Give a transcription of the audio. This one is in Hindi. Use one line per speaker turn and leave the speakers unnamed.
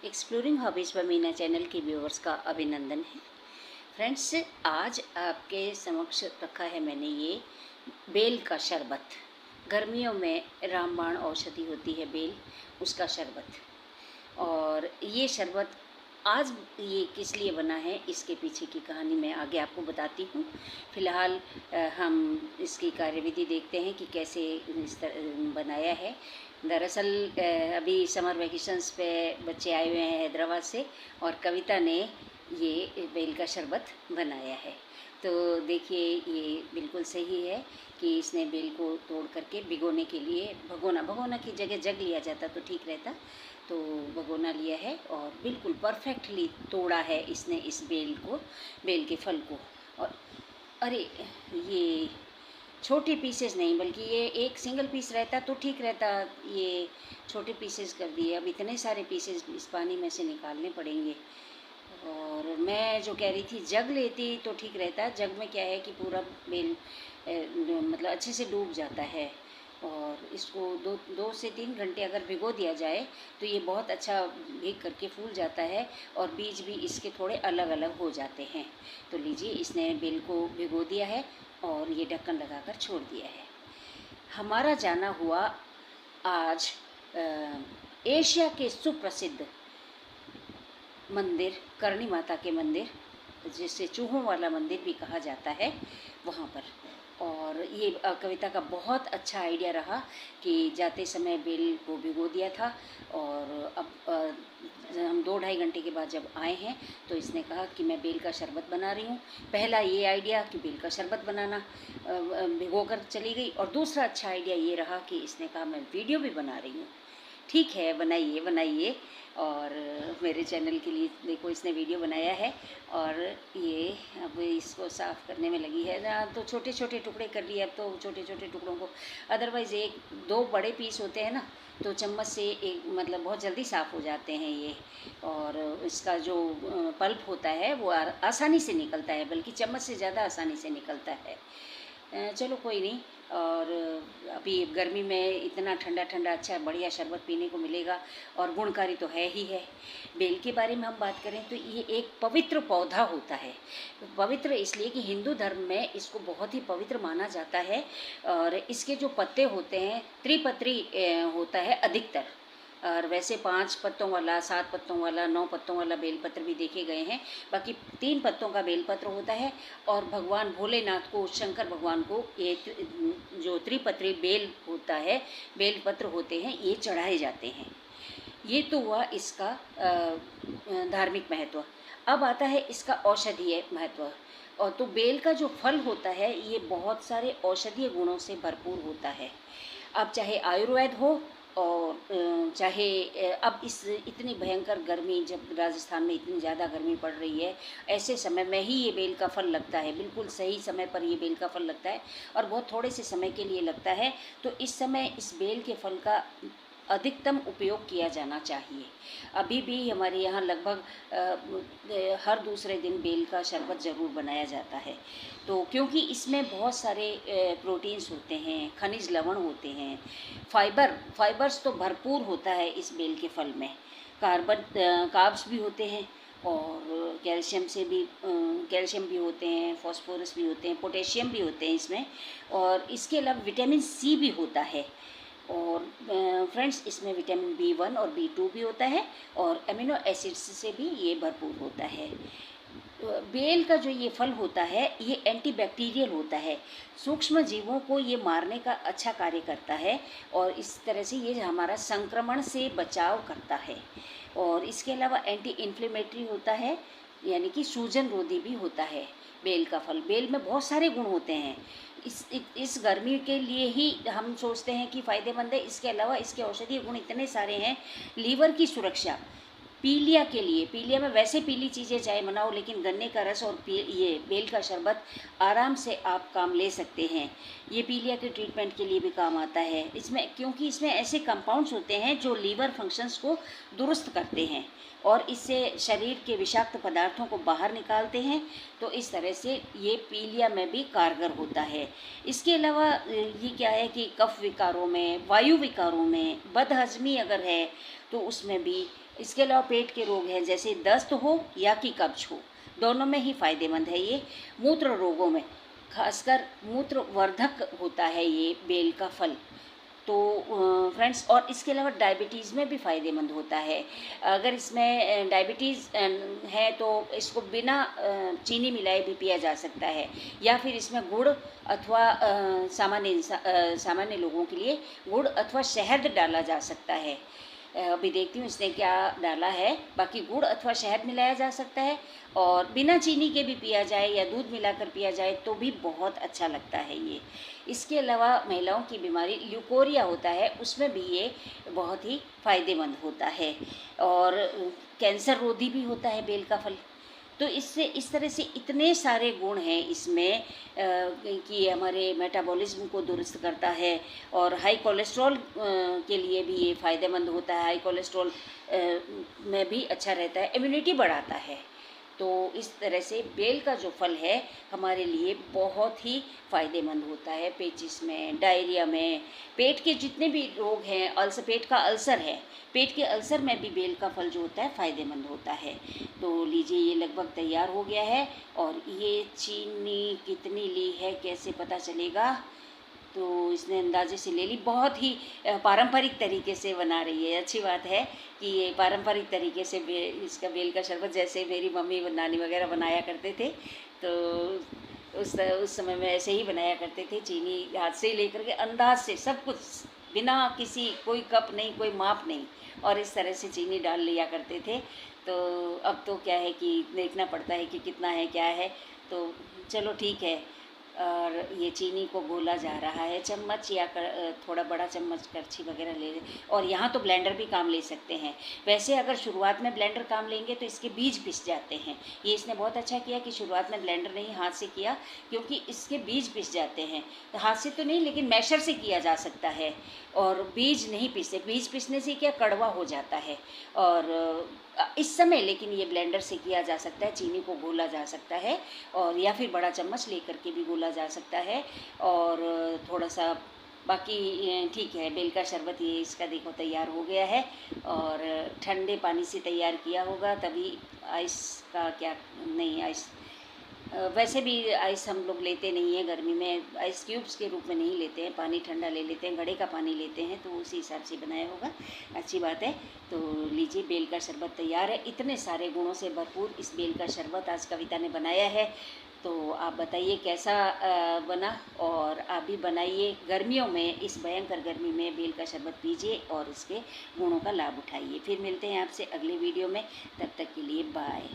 Exploring hobbies by Meena channel के व्यूअर्स का अभिनंदन है। फ्रेंड्स, आज आपके समक्ष रखा है मैंने ये बेल का शरबत। गर्मियों में रामबाण औषधि होती है बेल, उसका शरबत। और ये शरबत आज ये किस लिए बना है, इसके पीछे की कहानी मैं आगे आपको बताती हूँ। फ़िलहाल हम इसकी कार्यविधि देखते हैं कि कैसे इस तरह बनाया है। दरअसल अभी समर वैकेशंस पे बच्चे आए हुए हैं हैदराबाद से, और कविता ने ये बेल का शरबत बनाया है। तो देखिए, ये बिल्कुल सही है कि इसने बेल को तोड़ करके भिगोने के लिए भगोना की जगह जग लिया जाता तो ठीक रहता, तो भगोना लिया है और बिल्कुल परफेक्टली तोड़ा है इसने इस बेल के फल को। और अरे, ये छोटे पीसेस नहीं, बल्कि ये एक सिंगल पीस रहता तो ठीक रहता, ये छोटे पीसेस कर दिए। अब इतने सारे पीसेस इस पानी में से निकालने पड़ेंगे। और मैं जो कह रही थी जग लेती तो ठीक रहता। जग में क्या है कि पूरा बेल मतलब अच्छे से डूब जाता है, और इसको 2 से 3 घंटे अगर भिगो दिया जाए तो ये बहुत अच्छा भीग करके फूल जाता है, और बीज भी इसके थोड़े अलग अलग हो जाते हैं। तो लीजिए, इसने बेल को भिगो दिया है और ये ढक्कन लगाकर छोड़ दिया है। हमारा जाना हुआ आज एशिया के सुप्रसिद्ध मंदिर, करणी माता के मंदिर, जिसे चूहों वाला मंदिर भी कहा जाता है, वहाँ पर। और ये कविता का बहुत अच्छा आइडिया रहा कि जाते समय बेल को भिगो दिया था, और अब हम 2-2.5 घंटे के बाद जब आए हैं तो इसने कहा कि मैं बेल का शरबत बना रही हूँ। पहला ये आइडिया कि बेल का शरबत बनाना भिगो कर चली गई, और दूसरा अच्छा आइडिया ये रहा कि इसने कहा मैं वीडियो भी बना रही हूँ। ठीक है, बनाइए बनाइए। और मेरे चैनल के लिए देखो इसने वीडियो बनाया है, और ये अब इसको साफ़ करने में लगी है। तो छोटे छोटे टुकड़े कर लिए, अब तो छोटे छोटे टुकड़ों को, अदरवाइज़ 1-2 बड़े पीस होते हैं ना, तो चम्मच से एक मतलब बहुत जल्दी साफ़ हो जाते हैं ये। और इसका जो पल्प होता है वो आसानी से निकलता है, बल्कि चम्मच से ज़्यादा आसानी से निकलता है। चलो कोई नहीं। और अभी गर्मी में इतना ठंडा ठंडा अच्छा बढ़िया शरबत पीने को मिलेगा, और गुणकारी तो है ही है। बेल के बारे में हम बात करें तो ये एक पवित्र पौधा होता है। पवित्र इसलिए कि हिंदू धर्म में इसको बहुत ही पवित्र माना जाता है। और इसके जो पत्ते होते हैं त्रिपत्री होता है अधिकतर। और वैसे 5 पत्तों वाला, 7 पत्तों वाला, 9 पत्तों वाला बेलपत्र भी देखे गए हैं। बाकी 3 पत्तों का बेलपत्र होता है। और भगवान भोलेनाथ को, शंकर भगवान को ये जो त्रिपत्री बेल होता है, बेलपत्र होते हैं, ये चढ़ाए जाते हैं। ये तो हुआ इसका धार्मिक महत्व। अब आता है इसका औषधीय महत्व। और तो बेल का जो फल होता है ये बहुत सारे औषधीय गुणों से भरपूर होता है। अब चाहे आयुर्वेद हो, और चाहे अब इस इतनी भयंकर गर्मी, जब राजस्थान में इतनी ज़्यादा गर्मी पड़ रही है, ऐसे समय में ही ये बेल का फल लगता है। बिल्कुल सही समय पर ये बेल का फल लगता है, और बहुत थोड़े से समय के लिए लगता है। तो इस समय इस बेल के फल का अधिकतम उपयोग किया जाना चाहिए। अभी भी हमारे यहाँ लगभग हर दूसरे दिन बेल का शरबत ज़रूर बनाया जाता है। तो क्योंकि इसमें बहुत सारे प्रोटीन्स होते हैं, खनिज लवण होते हैं, फाइबर्स तो भरपूर होता है इस बेल के फल में। कार्ब्स भी होते हैं, और कैल्शियम भी होते हैं, फास्फोरस भी होते हैं, पोटेशियम भी होते हैं इसमें। और इसके अलावा विटामिन सी भी होता है। और फ्रेंड्स, इसमें विटामिन B1 और B2 भी होता है, और अमीनो एसिड्स से भी ये भरपूर होता है। बेल का जो ये फल होता है ये एंटीबैक्टीरियल होता है। सूक्ष्म जीवों को ये मारने का अच्छा कार्य करता है, और इस तरह से ये हमारा संक्रमण से बचाव करता है। और इसके अलावा एंटी इन्फ्लेमेटरी होता है, यानी कि सूजन रोधी भी होता है बेल का फल। बेल में बहुत सारे गुण होते हैं। इस गर्मी के लिए ही हम सोचते हैं कि फ़ायदेमंद है। इसके अलावा इसके औषधीय गुण इतने सारे हैं। लीवर की सुरक्षा, पीलिया के लिए, पीलिया में वैसे पीली चीज़ें चाहे बनाओ, लेकिन गन्ने का रस और ये बेल का शरबत आराम से आप काम ले सकते हैं। ये पीलिया के ट्रीटमेंट के लिए भी काम आता है इसमें, क्योंकि इसमें ऐसे कंपाउंड्स होते हैं जो लीवर फंक्शंस को दुरुस्त करते हैं, और इससे शरीर के विषाक्त पदार्थों को बाहर निकालते हैं। तो इस तरह से ये पीलिया में भी कारगर होता है। इसके अलावा ये क्या है कि कफ विकारों में, वायु विकारों में, बदहजमी अगर है तो उसमें भी इसके अलावा पेट के रोग हैं जैसे दस्त हो या कि कब्ज हो, दोनों में ही फ़ायदेमंद है ये। मूत्र रोगों में खासकर मूत्रवर्धक होता है ये बेल का फल। तो फ्रेंड्स, और इसके अलावा डायबिटीज़ में भी फ़ायदेमंद होता है। अगर इसमें डायबिटीज़ है तो इसको बिना चीनी मिलाए भी पिया जा सकता है, या फिर इसमें गुड़ अथवा सामान्य लोगों के लिए गुड़ अथवा शहद डाला जा सकता है। अभी देखती हूँ इसने क्या डाला है। बाकी गुड़ अथवा शहद मिलाया जा सकता है, और बिना चीनी के भी पिया जाए या दूध मिलाकर पिया जाए तो भी बहुत अच्छा लगता है ये। इसके अलावा महिलाओं की बीमारी ल्यूकोरिया होता है, उसमें भी ये बहुत ही फ़ायदेमंद होता है, और कैंसर रोधी भी होता है बेल का फल। तो इससे इस तरह से इतने सारे गुण हैं इसमें कि हमारे मेटाबॉलिज्म को दुरुस्त करता है, और हाई कोलेस्ट्रॉल के लिए भी ये फ़ायदेमंद होता है। हाई कोलेस्ट्रॉल में भी अच्छा रहता है, इम्यूनिटी बढ़ाता है। तो इस तरह से बेल का जो फल है हमारे लिए बहुत ही फ़ायदेमंद होता है। पेचिस में, डायरिया में, पेट के जितने भी रोग हैं, पेट का अल्सर है, पेट के अल्सर में भी बेल का फल जो होता है फ़ायदेमंद होता है। तो लीजिए, ये लगभग तैयार हो गया है। और ये चीनी कितनी ली है कैसे पता चलेगा? तो इसने अंदाजे से ले ली। बहुत ही पारंपरिक तरीके से बना रही है। अच्छी बात है कि ये पारंपरिक तरीके से इसका बेल का शरबत जैसे मेरी मम्मी नानी वगैरह बनाया करते थे, तो उस समय में ऐसे ही बनाया करते थे। चीनी हाथ से लेकर के अंदाज से सब कुछ, बिना किसी कोई कप नहीं, कोई माप नहीं, और इस तरह से चीनी डाल लिया करते थे। तो अब तो क्या है कि देखना पड़ता है कि कितना है क्या है। तो चलो ठीक है। और ये चीनी को घोला जा रहा है, चम्मच या थोड़ा बड़ा चम्मच करछी वगैरह ले। और यहाँ तो ब्लेंडर भी काम ले सकते हैं। वैसे अगर शुरुआत में ब्लेंडर काम लेंगे तो इसके बीज पिस जाते हैं। ये इसने बहुत अच्छा किया कि शुरुआत में ब्लेंडर नहीं, हाथ से किया, क्योंकि इसके बीज पिस जाते हैं। तो हाथ से तो नहीं, लेकिन मैशर से किया जा सकता है, और बीज नहीं पिसते। बीज पिसने से क्या कड़वा हो जाता है। और इस समय लेकिन ये ब्लेंडर से किया जा सकता है, चीनी को घोला जा सकता है, और या फिर बड़ा चम्मच लेकर के भी घोला जा सकता है। और थोड़ा सा बाकी ठीक है। बेल का शरबत ये इसका देखो तैयार हो गया है, और ठंडे पानी से तैयार किया होगा, तभी आइस का क्या नहीं, आइस वैसे भी आइस हम लोग लेते नहीं हैं गर्मी में, आइस क्यूब्स के रूप में नहीं लेते हैं, पानी ठंडा ले लेते हैं, घड़े का पानी लेते हैं, तो उसी हिसाब से बनाया होगा। अच्छी बात है। तो लीजिए, बेल का शरबत तैयार है। इतने सारे गुणों से भरपूर इस बेल का शरबत आज कविता ने बनाया है। तो आप बताइए कैसा बना, और आप भी बनाइए। गर्मियों में, इस भयंकर गर्मी में बेल का शरबत पीजिए और इसके गुणों का लाभ उठाइए। फिर मिलते हैं आपसे अगले वीडियो में। तब तक के लिए बाय।